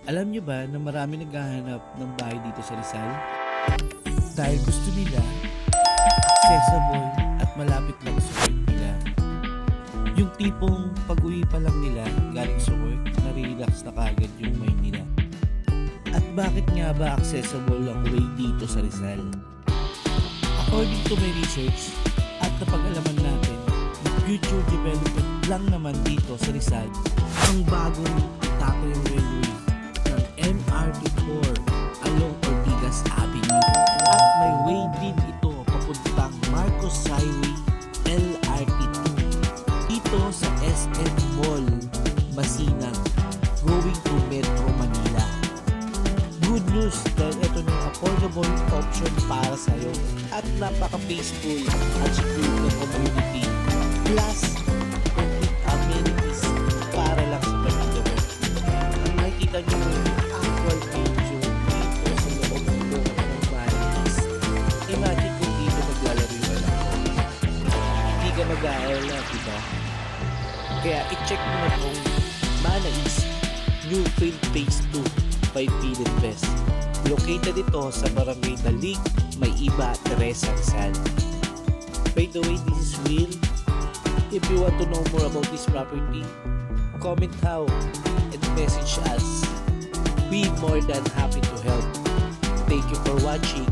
Alam nyo ba na marami naghahanap ng bahay dito sa Rizal? Dahil gusto nila accessible at malapit lang sa work nila. Yung tipong pag-uwi pa lang nila galing sa work, nare-relax na kagad yung mind nila. At bakit nga ba accessible ang way dito sa Rizal? According to my research at napag-alaman natin, future development lang naman dito sa Rizal ang bagong Takayong Railway ng MRT4 along Ortigas Avenue. At may way din ito papuntang Marcos Highway LRT2 dito sa SM Mall, Masinag, going to Metro Manila. Good news dahil ito ng affordable option para sa'yo at napaka-peaceful at secure na community. Plus, complete amenities para lang sa pamilya mo. Ang makikita nyo yung actual video dito sa loob ng bahay. Imagine kung dito maglalaro yung anak mo. Hindi ka mag-aalala, diba? Kaya i-check mo na kung Manais New Field Phase 2 by Philip Best. Located ito sa Barangay Dalig, May Iba, Teresa, Rizal. By the way, this is Will. If you want to know more about this property, comment how and message us. We're more than happy to help. Thank you for watching.